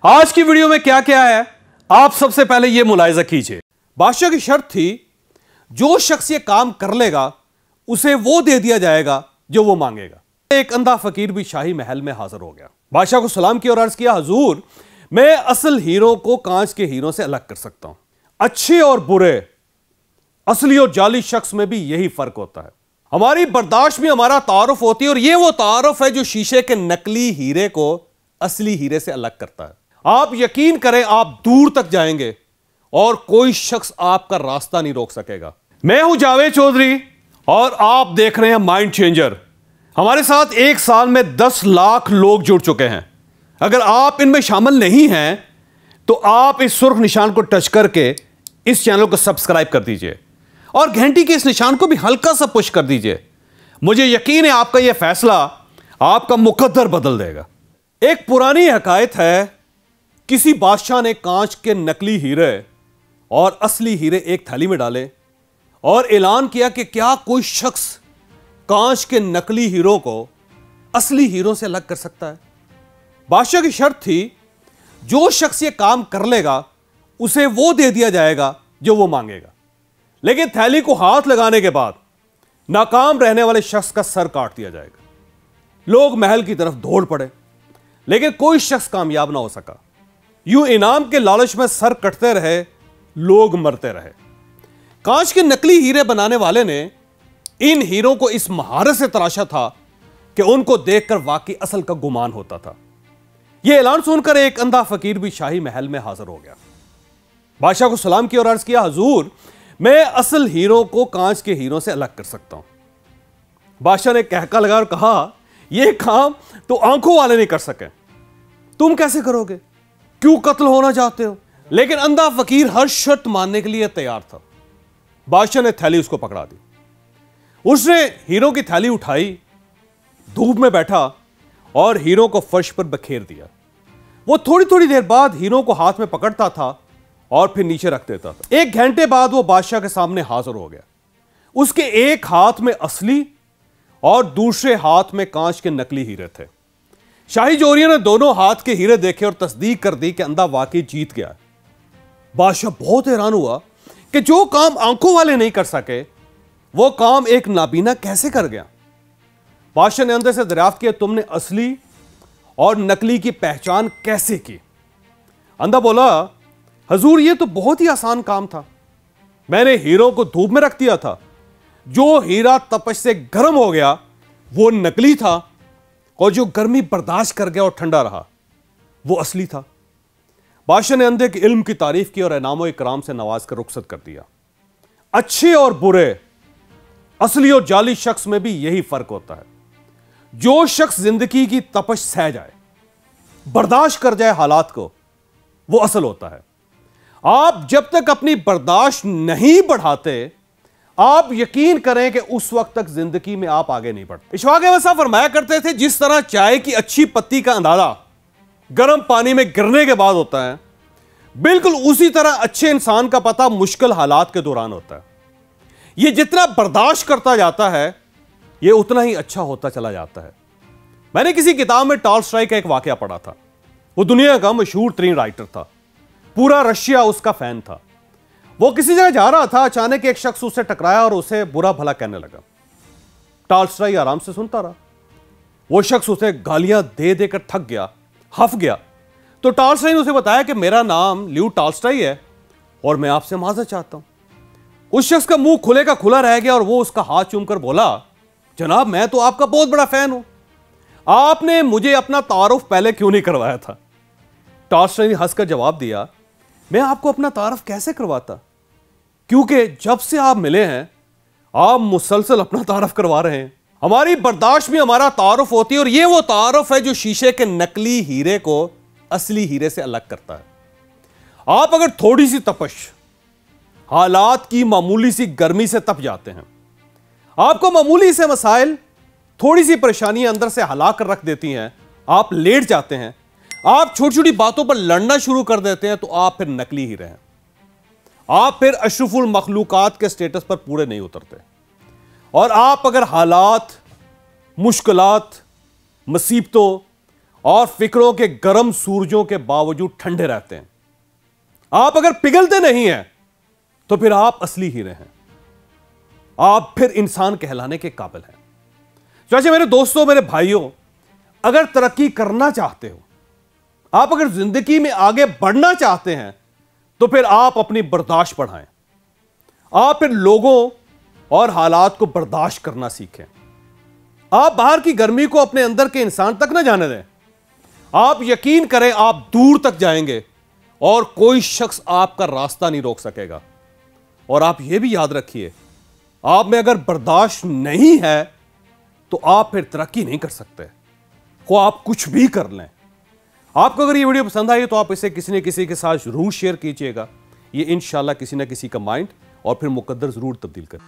आज की वीडियो में क्या क्या है आप सबसे पहले यह मुलाहिजा कीजिए। बादशाह की शर्त थी जो शख्स ये काम कर लेगा उसे वो दे दिया जाएगा जो वो मांगेगा। एक अंधा फकीर भी शाही महल में हाजिर हो गया। बादशाह को सलाम किया और अर्ज किया, हुजूर मैं असल हीरो को कांच के हीरो से अलग कर सकता हूं। अच्छे और बुरे, असली और जाली शख्स में भी यही फर्क होता है। हमारी बर्दाश्त में हमारा तारुफ होती है और यह वो तारुफ है जो शीशे के नकली हीरे को असली हीरे से अलग करता है। आप यकीन करें आप दूर तक जाएंगे और कोई शख्स आपका रास्ता नहीं रोक सकेगा। मैं हूं जावेद चौधरी और आप देख रहे हैं माइंड चेंजर। हमारे साथ एक साल में 10 लाख लोग जुड़ चुके हैं। अगर आप इनमें शामिल नहीं हैं तो आप इस सुर्ख निशान को टच करके इस चैनल को सब्सक्राइब कर दीजिए और घंटी के इस निशान को भी हल्का सा पुश कर दीजिए। मुझे यकीन है आपका यह फैसला आपका मुकद्दर बदल देगा। एक पुरानी हकायत है, किसी बादशाह ने कांच के नकली हीरे और असली हीरे एक थैली में डाले और ऐलान किया कि क्या कोई शख्स कांच के नकली हीरो को असली हीरो से अलग कर सकता है। बादशाह की शर्त थी जो शख्स ये काम कर लेगा उसे वो दे दिया जाएगा जो वो मांगेगा। लेकिन थैली को हाथ लगाने के बाद नाकाम रहने वाले शख्स का सर काट दिया जाएगा। लोग महल की तरफ दौड़ पड़े लेकिन कोई शख्स कामयाब ना हो सका। यूं इनाम के लालच में सर कटते रहे, लोग मरते रहे। कांच के नकली हीरे बनाने वाले ने इन हीरो को इस महारत से तराशा था कि उनको देखकर वाकई असल का गुमान होता था। यह ऐलान सुनकर एक अंधा फकीर भी शाही महल में हाजिर हो गया। बादशाह को सलाम किया और अर्ज किया, हुजूर मैं असल हीरो को कांच के हीरो से अलग कर सकता हूं। बादशाह ने कहका लगा और कहा, यह काम तो आंखों वाले नहीं कर सके, तुम कैसे करोगे? क्यों कत्ल होना चाहते हो? लेकिन अंधा फकीर हर शर्त मानने के लिए तैयार था। बादशाह ने थैली उसको पकड़ा दी। उसने हीरो की थैली उठाई, धूप में बैठा और हीरो को फर्श पर बखेर दिया। वो थोड़ी थोड़ी देर बाद हीरो को हाथ में पकड़ता था और फिर नीचे रख देता था। 1 घंटे बाद वो बादशाह के सामने हाजिर हो गया। उसके एक हाथ में असली और दूसरे हाथ में कांच के नकली हीरे थे। शाही जोरियों ने दोनों हाथ के हीरे देखे और तस्दीक कर दी कि अंधा वाकई जीत गया। बादशाह बहुत हैरान हुआ कि जो काम आंखों वाले नहीं कर सके वो काम एक नाबीना कैसे कर गया। बादशाह ने अंदर से दरियाफ्त किया, तुमने असली और नकली की पहचान कैसे की? अंधा बोला, हुजूर ये तो बहुत ही आसान काम था। मैंने हीरो को धूप में रख दिया था। जो हीरा तपश से गर्म हो गया वो नकली था और जो गर्मी बर्दाश्त कर गया और ठंडा रहा वो असली था। बादशाह ने अंधे के इल्म की तारीफ की और इनामो इकराम से नवाज कर रुखसत कर दिया। अच्छे और बुरे, असली और जाली शख्स में भी यही फर्क होता है। जो शख्स जिंदगी की तपश सह जाए, बर्दाश्त कर जाए हालात को, वो असल होता है। आप जब तक अपनी बर्दाश्त नहीं बढ़ाते आप यकीन करें कि उस वक्त तक जिंदगी में आप आगे नहीं बढ़ते। इशफाक अहमद साहब फरमाया करते थे, जिस तरह चाय की अच्छी पत्ती का अंदाजा गर्म पानी में गिरने के बाद होता है, बिल्कुल उसी तरह अच्छे इंसान का पता मुश्किल हालात के दौरान होता है। यह जितना बर्दाश्त करता जाता है यह उतना ही अच्छा होता चला जाता है। मैंने किसी किताब में टॉल्स्टॉय का एक वाकया पढ़ा था। वो दुनिया का मशहूर तरीन राइटर था, पूरा रशिया उसका फैन था। वो किसी जगह जा रहा था, अचानक एक शख्स उससे टकराया और उसे बुरा भला कहने लगा। टॉल्स्टॉय आराम से सुनता रहा। वो शख्स उसे गालियां दे देकर थक गया, हफ गया। तो टॉल्स्टॉय ने उसे बताया कि मेरा नाम ल्यू टॉल्स्टॉय है और मैं आपसे माजरत चाहता हूं। उस शख्स का मुंह खुले का खुला रह गया और वो उसका हाथ चूमकर बोला, जनाब मैं तो आपका बहुत बड़ा फैन हूं, आपने मुझे अपना तारुफ पहले क्यों नहीं करवाया था? टॉल्स्टॉय ने हंसकर जवाब दिया, मैं आपको अपना तारुफ कैसे करवाता, क्योंकि जब से आप मिले हैं आप मुसलसल अपना तारुफ करवा रहे हैं। हमारी बर्दाश्त में हमारा तारुफ होती है और यह वो तारुफ है जो शीशे के नकली हीरे को असली हीरे से अलग करता है। आप अगर थोड़ी सी तपश, हालात की मामूली सी गर्मी से तप जाते हैं, आपको मामूली से मसाइल, थोड़ी सी परेशानियां अंदर से हला कर रख देती हैं, आप लेट जाते हैं, आप छोटी छोटी बातों पर लड़ना शुरू कर देते हैं, तो आप फिर नकली ही रहें। आप फिर अशरफुल मखलूकात के स्टेटस पर पूरे नहीं उतरते। और आप अगर हालात, मुश्किलात, मुसीबतों और फिक्रों के गर्म सूरजों के बावजूद ठंडे रहते हैं। आप अगर पिघलते नहीं हैं तो फिर आप असली हीरे हैं, आप फिर इंसान कहलाने के काबिल हैं। चाचा, मेरे दोस्तों, मेरे भाइयों, अगर तरक्की करना चाहते हो, आप अगर जिंदगी में आगे बढ़ना चाहते हैं, तो फिर आप अपनी बर्दाश्त बढ़ाएं। आप फिर लोगों और हालात को बर्दाश्त करना सीखें। आप बाहर की गर्मी को अपने अंदर के इंसान तक ना जाने दें। आप यकीन करें, आप दूर तक जाएंगे और कोई शख्स आपका रास्ता नहीं रोक सकेगा। और आप यह भी याद रखिए, आप में अगर बर्दाश्त नहीं है तो आप फिर तरक्की नहीं कर सकते, को आप कुछ भी कर लें। आपको अगर ये वीडियो पसंद आई तो आप इसे किसी न किसी के साथ जरूर शेयर कीजिएगा। ये इंशाल्लाह किसी न किसी का माइंड और फिर मुकद्दर जरूर तब्दील करें।